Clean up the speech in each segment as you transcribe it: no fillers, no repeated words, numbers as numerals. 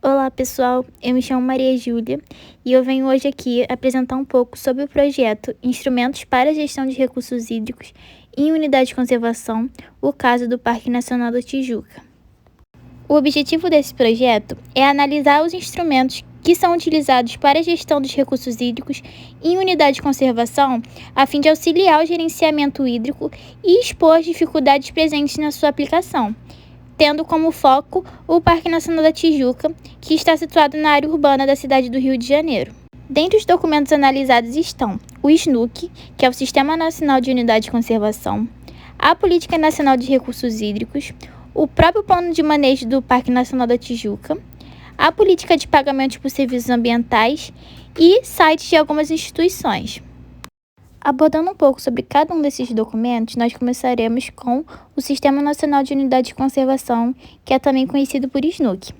Olá pessoal, eu me chamo Maria Júlia e eu venho hoje aqui apresentar um pouco sobre o projeto Instrumentos para a Gestão de Recursos Hídricos em Unidade de Conservação, o caso do Parque Nacional da Tijuca. O objetivo desse projeto é analisar os instrumentos que são utilizados para a gestão dos recursos hídricos em unidade de conservação, a fim de auxiliar o gerenciamento hídrico e expor as dificuldades presentes na sua aplicação, tendo como foco o Parque Nacional da Tijuca, que está situado na área urbana da cidade do Rio de Janeiro. Dentre os documentos analisados estão o SNUC, que é o Sistema Nacional de Unidade de Conservação, a Política Nacional de Recursos Hídricos, o próprio Plano de Manejo do Parque Nacional da Tijuca, a Política de Pagamentos por Serviços Ambientais e sites de algumas instituições. Abordando um pouco sobre cada um desses documentos, nós começaremos com o Sistema Nacional de Unidade de Conservação, que é também conhecido por SNUC.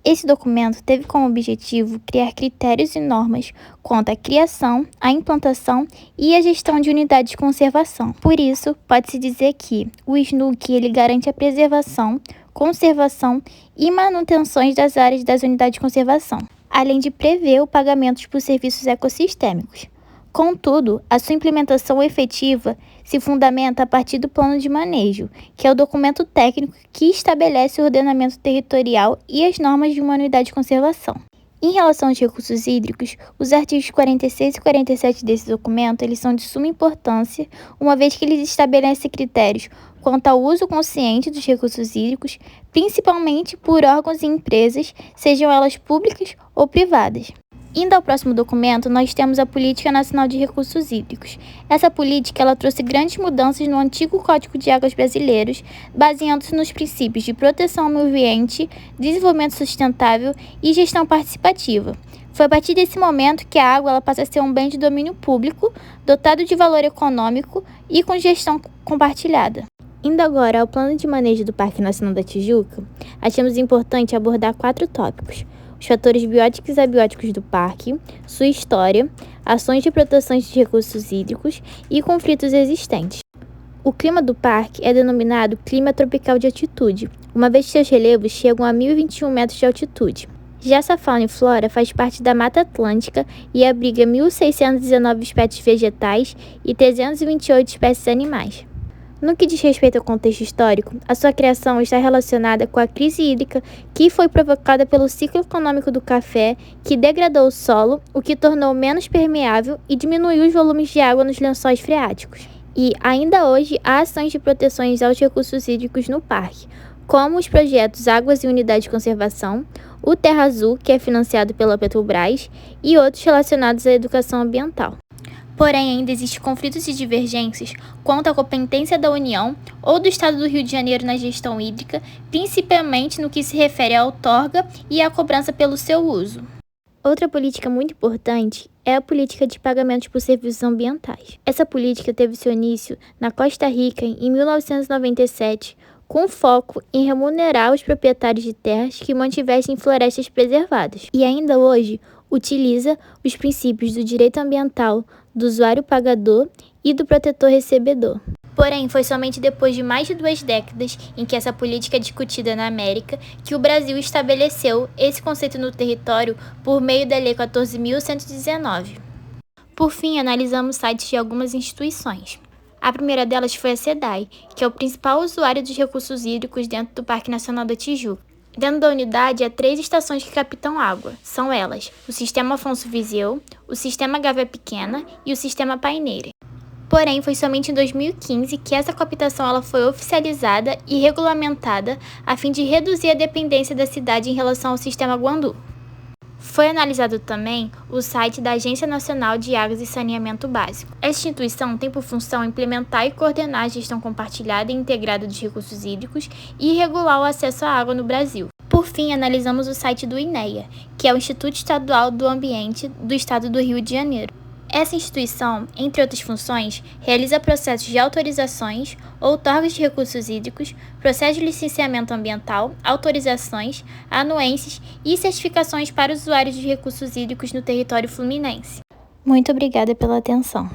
Esse documento teve como objetivo criar critérios e normas quanto à criação, à implantação e à gestão de unidades de conservação. Por isso, pode-se dizer que o SNUC ele garante a preservação, conservação e manutenções das áreas das unidades de conservação, além de prever o pagamento por serviços ecossistêmicos. Contudo, a sua implementação efetiva se fundamenta a partir do Plano de Manejo, que é o documento técnico que estabelece o ordenamento territorial e as normas de uma unidade de conservação. Em relação aos recursos hídricos, os artigos 46 e 47 desse documento eles são de suma importância, uma vez que eles estabelecem critérios quanto ao uso consciente dos recursos hídricos, principalmente por órgãos e empresas, sejam elas públicas ou privadas. Indo ao próximo documento, nós temos a Política Nacional de Recursos Hídricos. Essa política ela trouxe grandes mudanças no antigo Código de Águas brasileiros, baseando-se nos princípios de proteção ao meio ambiente, desenvolvimento sustentável e gestão participativa. Foi a partir desse momento que a água ela passa a ser um bem de domínio público, dotado de valor econômico e com gestão compartilhada. Indo agora ao Plano de Manejo do Parque Nacional da Tijuca, achamos importante abordar 4 tópicos: os fatores bióticos e abióticos do parque, sua história, ações de proteção de recursos hídricos e conflitos existentes. O clima do parque é denominado clima tropical de altitude, uma vez que seus relevos chegam a 1.021 metros de altitude. Já essa fauna e flora faz parte da Mata Atlântica e abriga 1.619 espécies vegetais e 328 espécies animais. No que diz respeito ao contexto histórico, a sua criação está relacionada com a crise hídrica que foi provocada pelo ciclo econômico do café, que degradou o solo, o que tornou menos permeável e diminuiu os volumes de água nos lençóis freáticos. E, ainda hoje, há ações de proteções aos recursos hídricos no parque, como os projetos Águas e Unidade de Conservação, o Terra Azul, que é financiado pela Petrobras, e outros relacionados à educação ambiental. Porém, ainda existem conflitos e divergências quanto à competência da União ou do Estado do Rio de Janeiro na gestão hídrica, principalmente no que se refere à outorga e à cobrança pelo seu uso. Outra política muito importante é a política de pagamentos por serviços ambientais. Essa política teve seu início na Costa Rica em 1997, com foco em remunerar os proprietários de terras que mantivessem florestas preservadas. E ainda hoje utiliza os princípios do direito ambiental, do usuário pagador e do protetor recebedor. Porém, foi somente depois de mais de 2 décadas em que essa política é discutida na América que o Brasil estabeleceu esse conceito no território por meio da Lei 14.119. Por fim, analisamos sites de algumas instituições. A primeira delas foi a SEDAI, que é o principal usuário dos recursos hídricos dentro do Parque Nacional da Tijuca. Dentro da unidade, há 3 estações que captam água. São elas o Sistema Afonso Viseu, o Sistema Gávea Pequena e o Sistema Paineira. Porém, foi somente em 2015 que essa captação ela foi oficializada e regulamentada a fim de reduzir a dependência da cidade em relação ao Sistema Guandu. Foi analisado também o site da Agência Nacional de Águas e Saneamento Básico. Essa instituição tem por função implementar e coordenar a gestão compartilhada e integrada dos recursos hídricos e regular o acesso à água no Brasil. Por fim, analisamos o site do INEA, que é o Instituto Estadual do Ambiente do Estado do Rio de Janeiro. Essa instituição, entre outras funções, realiza processos de autorizações, outorgas de recursos hídricos, processos de licenciamento ambiental, autorizações, anuências e certificações para usuários de recursos hídricos no território fluminense. Muito obrigada pela atenção.